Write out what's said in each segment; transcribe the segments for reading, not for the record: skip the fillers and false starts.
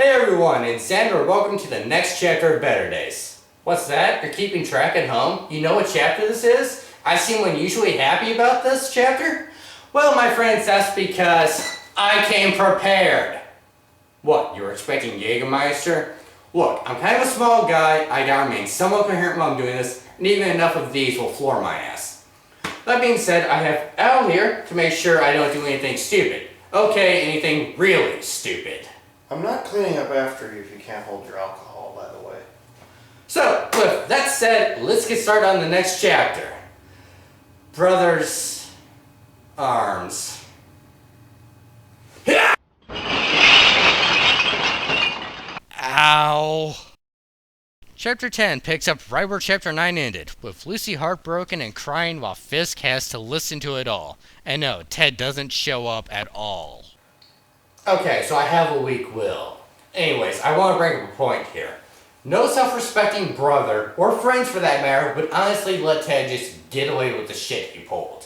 Hey everyone, it's Xander. Welcome to the next chapter of Better Days. What's that? You're keeping track at home? You know what chapter this is? I seem unusually happy about this chapter. Well, my friends, that's because I came prepared. What, you were expecting Jägermeister? Look, I'm kind of a small guy. I gotta remain somewhat coherent while I'm doing this, and even enough of these will floor my ass. That being said, I have Al here to make sure I don't do anything stupid. Okay, anything really stupid. I'm not cleaning up after you if you can't hold your alcohol, by the way. So, with that said, let's get started on the next chapter. Brothers' Arms. Ow! Chapter 10 picks up right where Chapter 9 ended, with Lucy heartbroken and crying while Fisk has to listen to it all. And no, Ted doesn't show up at all. Okay, so I have a weak will. Anyways, I want to bring up a point here. No self-respecting brother, or friends for that matter, would honestly let Ted just get away with the shit he pulled.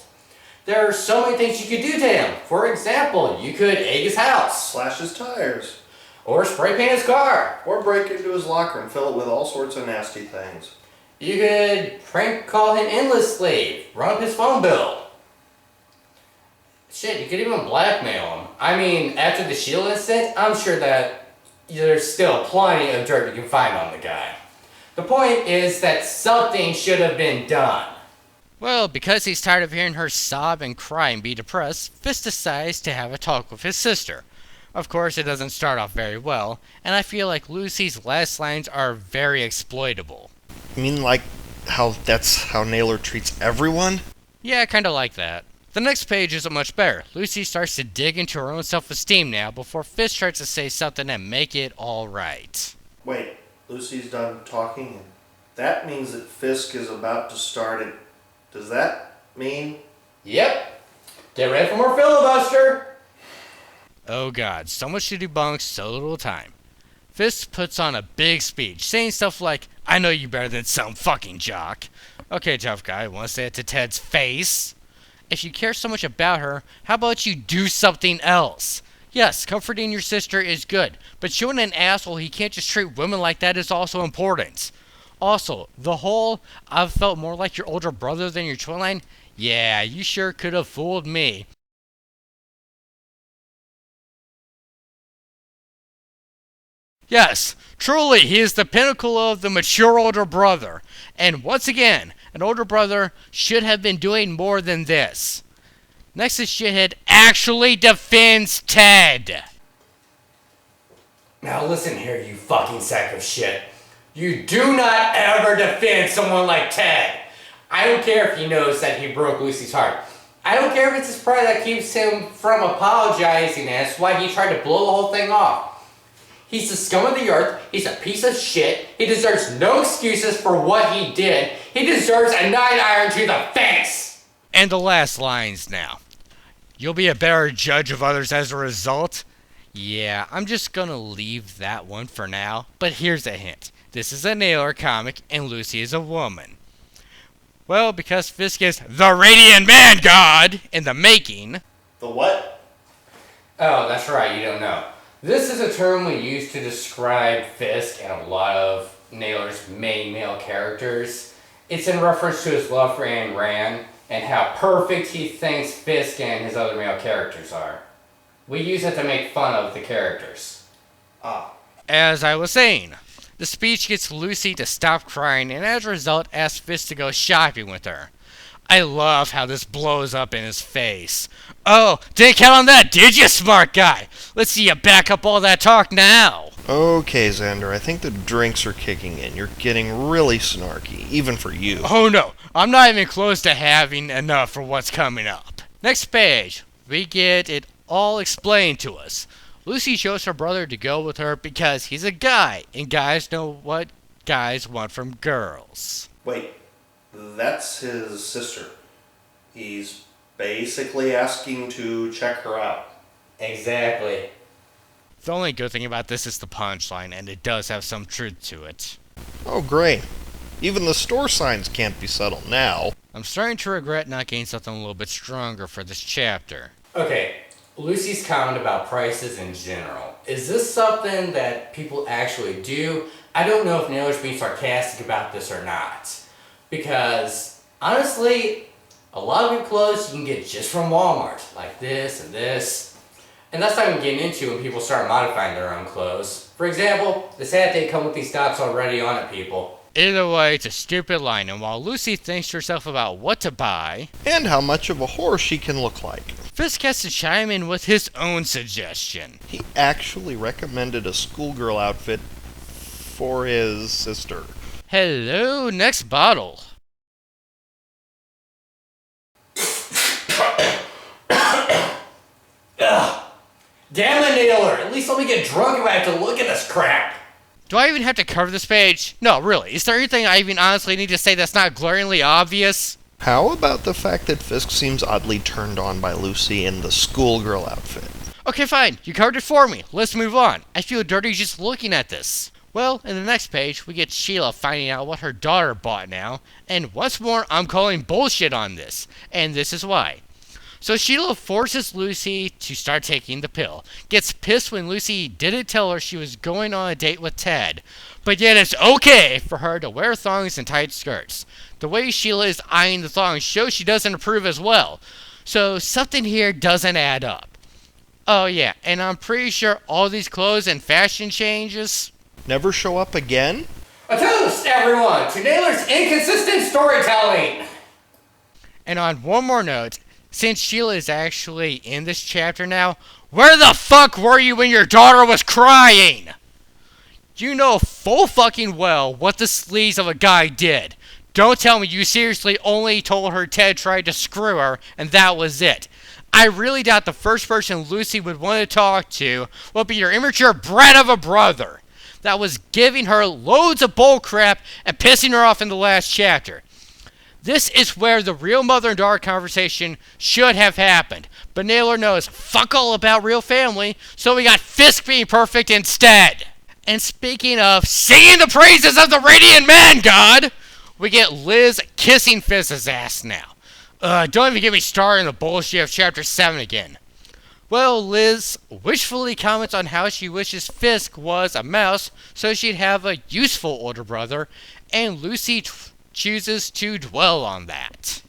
There are so many things you could do to him. For example, you could egg his house. Slash his tires. Or spray paint his car. Or break into his locker and fill it with all sorts of nasty things. You could prank call him endlessly. Run up his phone bill. Shit, you could even blackmail him. I mean, after the Shield incident, I'm sure that there's still plenty of dirt you can find on the guy. The point is that something should have been done. Well, because he's tired of hearing her sob and cry and be depressed, Fisk decides to have a talk with his sister. Of course, it doesn't start off very well, and I feel like Lucy's last lines are very exploitable. You mean like that's how Naylor treats everyone? Yeah, kinda like that. The next page isn't much better. Lucy starts to dig into her own self-esteem now before Fisk tries to say something and make it alright. Wait, Lucy's done talking, and that means that Fisk is about to start it. Does that mean? Yep. Get ready for more filibuster. Oh god, so much to debunk, so little time. Fisk puts on a big speech, saying stuff like, I know you better than some fucking jock. Okay, tough guy, wanna say it to Ted's face? If you care so much about her, how about you do something else? Yes, comforting your sister is good, but showing an asshole he can't just treat women like that is also important. Also, the whole, I've felt more like your older brother than your twin line, yeah, you sure could have fooled me. Yes, truly, he is the pinnacle of the mature older brother. And once again, an older brother should have been doing more than this. Next, this shithead actually defends Ted. Now listen here, you fucking sack of shit. You do not ever defend someone like Ted. I don't care if he knows that he broke Lucy's heart. I don't care if it's his pride that keeps him from apologizing, and that's why he tried to blow the whole thing off. He's the scum of the earth, he's a piece of shit, he deserves no excuses for what he did, he deserves a 9-iron to the face! And the last lines now. You'll be a better judge of others as a result? Yeah, I'm just gonna leave that one for now, but here's a hint. This is a Naylor comic, and Lucy is a woman. Well, because Fisk is the Radiant Man God in the making. The what? Oh, that's right, you don't know. This is a term we use to describe Fisk and a lot of Naylor's main male characters. It's in reference to his love for Ayn Rand and how perfect he thinks Fisk and his other male characters are. We use it to make fun of the characters. As I was saying, the speech gets Lucy to stop crying and as a result asks Fisk to go shopping with her. I love how this blows up in his face. Oh, didn't count on that, did you, smart guy? Let's see you back up all that talk now. Okay, Xander, I think the drinks are kicking in. You're getting really snarky, even for you. Oh no, I'm not even close to having enough for what's coming up. Next page, we get it all explained to us. Lucy chose her brother to go with her because he's a guy, and guys know what guys want from girls. Wait, that's his sister. He's basically asking to check her out. Exactly. The only good thing about this is the punchline, and it does have some truth to it. Oh, great. Even the store signs can't be subtle now. I'm starting to regret not getting something a little bit stronger for this chapter. Okay, Lucy's comment about prices in general is this something that people actually do? I don't know if Naylor's being sarcastic about this or not. Because, honestly, a lot of good clothes you can get just from Walmart. Like this and this. And that's not even getting into when people start modifying their own clothes. For example, this hat they come with these stops already on it, people. Either way, it's a stupid line, and while Lucy thinks to herself about what to buy, and how much of a whore she can look like. Fisk has to chime in with his own suggestion. He actually recommended a schoolgirl outfit for his sister. Hello, next bottle. Ugh. Damn it, Naylor! At least let me get drunk if I have to look at this crap! Do I even have to cover this page? No, really. Is there anything I even honestly need to say that's not glaringly obvious? How about the fact that Fisk seems oddly turned on by Lucy in the schoolgirl outfit? Okay, fine. You covered it for me. Let's move on. I feel dirty just looking at this. Well, in the next page, we get Sheila finding out what her daughter bought now, and once more, I'm calling bullshit on this, and this is why. So Sheila forces Lucy to start taking the pill, gets pissed when Lucy didn't tell her she was going on a date with Ted, but yet it's okay for her to wear thongs and tight skirts. The way Sheila is eyeing the thongs shows she doesn't approve as well, so something here doesn't add up. Oh yeah, and I'm pretty sure all these clothes and fashion changes never show up again? A toast, everyone, to Naylor's inconsistent storytelling! And on one more note, since Sheila is actually in this chapter now, where the fuck were you when your daughter was crying? You know full fucking well what the sleaze of a guy did. Don't tell me you seriously only told her Ted tried to screw her and that was it. I really doubt the first person Lucy would want to talk to would be your immature brat of a brother that was giving her loads of bullcrap and pissing her off in the last chapter. This is where the real mother and daughter conversation should have happened. But Naylor knows fuck all about real family, so we got Fisk being perfect instead. And speaking of singing the praises of the Radiant Man God, we get Liz kissing Fisk's ass now. Don't even get me started on the bullshit of chapter 7 again. Well, Liz wishfully comments on how she wishes Fisk was a mouse so she'd have a useful older brother, and Lucy chooses to dwell on that.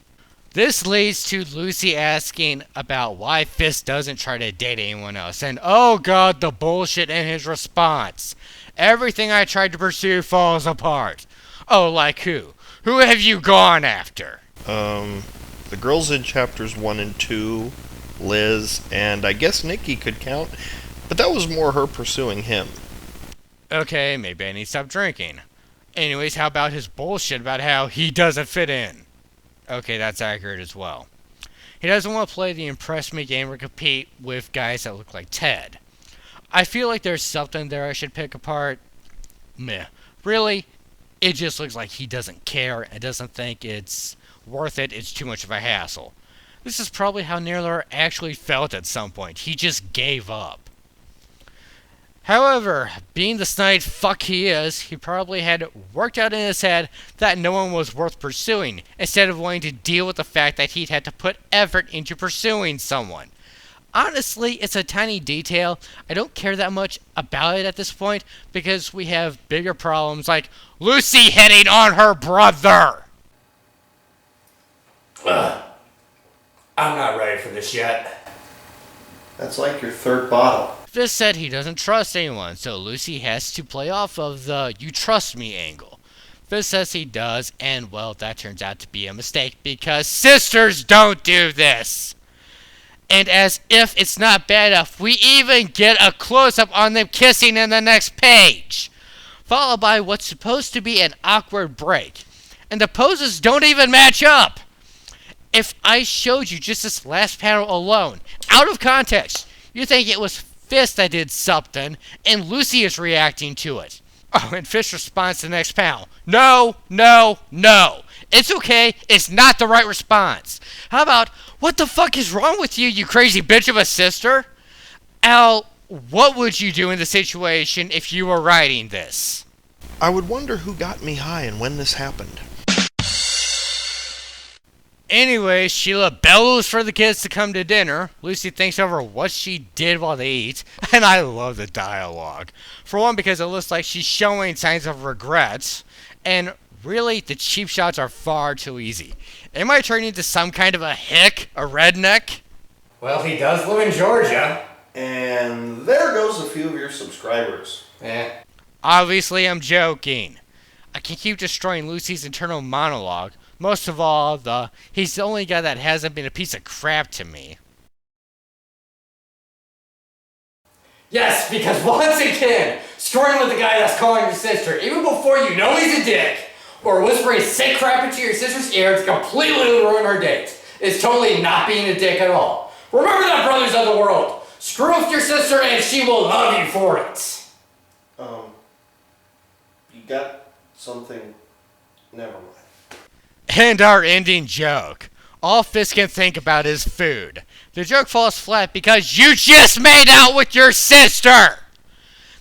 This leads to Lucy asking about why Fisk doesn't try to date anyone else, and oh god, the bullshit in his response. Everything I tried to pursue falls apart. Oh, like who? Who have you gone after? The girls in chapters 1 and 2, Liz, and I guess Nikki could count, but that was more her pursuing him. Okay, maybe I need to stop drinking. Anyways, how about his bullshit about how he doesn't fit in? Okay, that's accurate as well. He doesn't want to play the impress me game or compete with guys that look like Ted. I feel like there's something there I should pick apart. Meh. Really? It just looks like he doesn't care and doesn't think it's worth it. It's too much of a hassle. This is probably how Naylor actually felt at some point. He just gave up. However, being the snide fuck he is, he probably had it worked out in his head that no one was worth pursuing, instead of wanting to deal with the fact that he'd had to put effort into pursuing someone. Honestly, it's a tiny detail. I don't care that much about it at this point, because we have bigger problems like Lucy hitting on her brother! Ugh. I'm not ready for this yet. That's like your third bottle. Fisk said he doesn't trust anyone, so Lucy has to play off of the you trust me angle. Fisk says he does, and well, that turns out to be a mistake because sisters don't do this. And as if it's not bad enough, we even get a close-up on them kissing in the next page, followed by what's supposed to be an awkward break. And the poses don't even match up. If I showed you just this last panel alone, out of context, you think it was Fisk that did something, and Lucy is reacting to it. Oh, and Fisk responds to the next panel. No, no, no. It's okay. It's not the right response. How about, what the fuck is wrong with you, you crazy bitch of a sister? Al, what would you do in the situation if you were writing this? I would wonder who got me high and when this happened. Anyway, Sheila bellows for the kids to come to dinner. Lucy thinks over what she did while they eat, and I love the dialogue. For one, because it looks like she's showing signs of regrets, and really, the cheap shots are far too easy. Am I turning into some kind of a hick, a redneck? Well, he does live in Georgia. And there goes a few of your subscribers. Obviously, I'm joking. I can keep destroying Lucy's internal monologue. Most of all, he's the only guy that hasn't been a piece of crap to me. Yes, because once again, screwing with the guy that's calling your sister, even before you know he's a dick, or whispering sick crap into your sister's ear to completely ruin her date, is totally not being a dick at all. Remember that, brothers of the world. Screw with your sister and she will love you for it. You got something? Never mind. And our ending joke. All Fisk can think about is food. The joke falls flat because you just made out with your sister!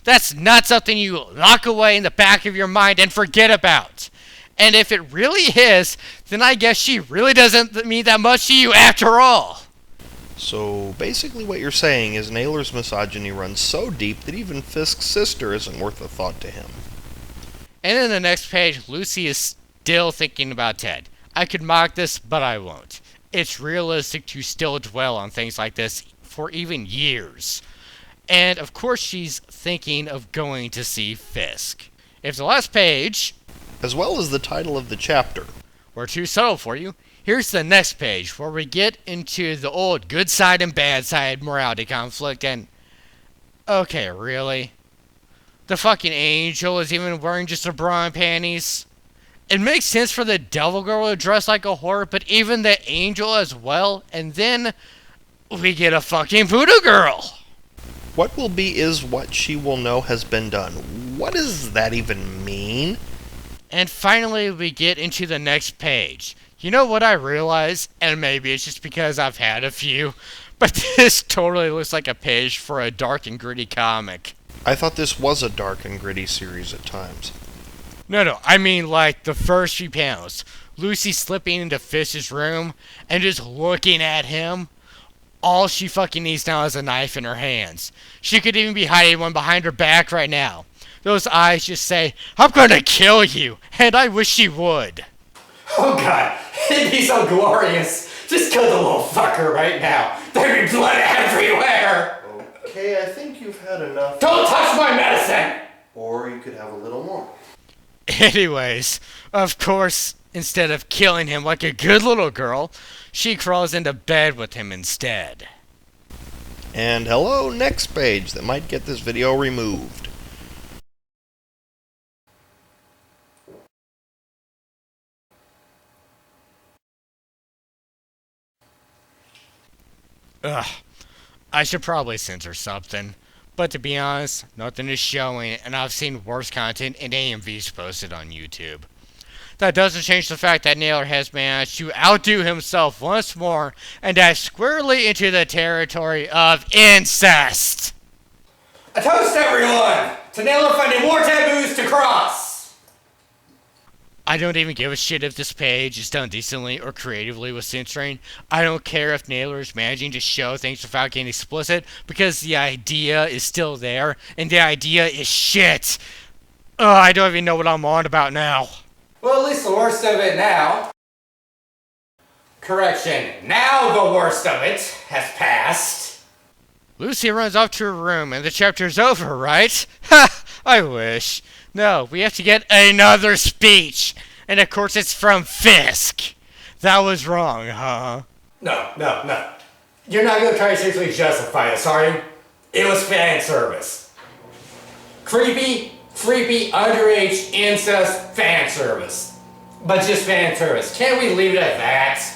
That's not something you lock away in the back of your mind and forget about. And if it really is, then I guess she really doesn't mean that much to you after all. So basically what you're saying is Naylor's misogyny runs so deep that even Fisk's sister isn't worth a thought to him. And in the next page, Lucy is still thinking about Ted. I could mock this, but I won't. It's realistic to still dwell on things like this for even years. And of course she's thinking of going to see Fisk. If the last page, As well as the title of the chapter, were too subtle for you, here's the next page where we get into the old good side and bad side morality conflict and... Okay, really? The fucking angel is even wearing just a bra and panties? It makes sense for the devil girl to dress like a whore, but even the angel as well, and then we get a fucking voodoo girl! what will be is what she will know has been done. What does that even mean? And finally we get into the next page. You know what I realized? And maybe it's just because I've had a few, but this totally looks like a page for a dark and gritty comic. I thought this was a dark and gritty series at times. No, I mean like the first few panels. Lucy slipping into Fish's room and just looking at him. All she fucking needs now is a knife in her hands. She could even be hiding one behind her back right now. Those eyes just say, I'm gonna kill you, and I wish she would. Oh god, it'd be so glorious. Just kill the little fucker right now. There'd be blood everywhere. Okay, I think you've had enough. Don't touch my medicine! Or you could have a little more. Anyways, of course, instead of killing him like a good little girl, she crawls into bed with him instead. And hello, next page that might get this video removed. Ugh, I should probably censor something. But to be honest, nothing is showing, and I've seen worse content in AMVs posted on YouTube. That doesn't change the fact that Naylor has managed to outdo himself once more and dive squarely into the territory of incest. A toast, everyone, to Naylor finding more taboos to cross. I don't even give a shit if this page is done decently or creatively with censoring. I don't care if Naylor is managing to show things without getting explicit, because the idea is still there, and the idea is shit. I don't even know what I'm on about now. Well, at least the worst of it now. Correction, now the worst of it has passed. Lucy runs off to her room and the chapter's over, right? Ha! I wish. No, we have to get another speech. And of course it's from Fisk. That was wrong, huh? No. You're not gonna try to seriously justify this, are you? It was fan service. Creepy, underage, incest fan service. But just fan service. Can't we leave it at that?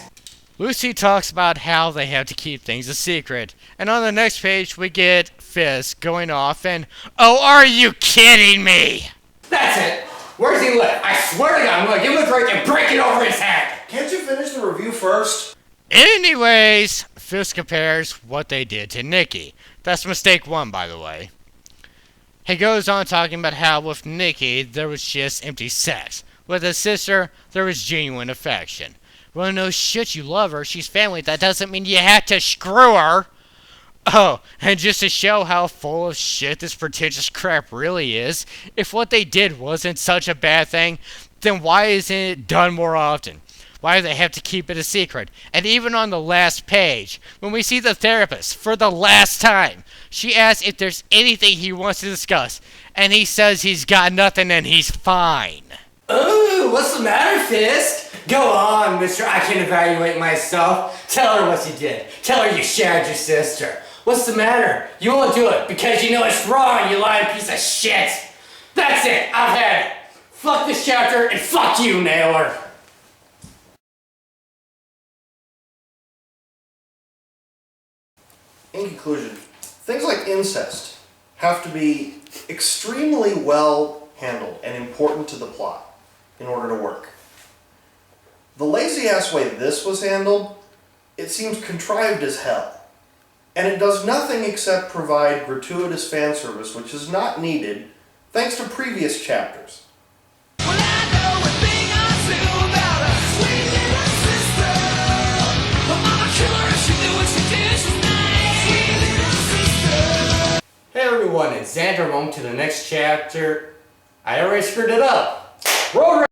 Lucy talks about how they have to keep things a secret. And on the next page, we get Fisk going off and, oh, are you kidding me? That's it. Where's he live? I swear to God, I'm gonna give him a drink and break it over his head. Can't you finish the review first? Anyways, Fisk compares what they did to Nikki. That's mistake one, by the way. He goes on talking about how with Nikki, there was just empty sex. With his sister, there was genuine affection. Well, no shit, you love her. She's family. That doesn't mean you had to screw her. Oh, and just to show how full of shit this pretentious crap really is, if what they did wasn't such a bad thing, then why isn't it done more often? Why do they have to keep it a secret? And even on the last page, when we see the therapist for the last time, she asks if there's anything he wants to discuss, and he says he's got nothing and he's fine. Ooh, what's the matter, Fisk? Go on, mister, I can evaluate myself. Tell her what you did. Tell her you shagged your sister. What's the matter? You won't do it because you know it's wrong, you lying piece of shit. That's it, I've had it. Fuck this chapter and fuck you, Naylor. In conclusion, things like incest have to be extremely well handled and important to the plot in order to work. The lazy-ass way this was handled, it seems contrived as hell. And it does nothing except provide gratuitous fan service, which is not needed, thanks to previous chapters. Hey everyone, it's Xander. Welcome to the next chapter. I already screwed it up. Roll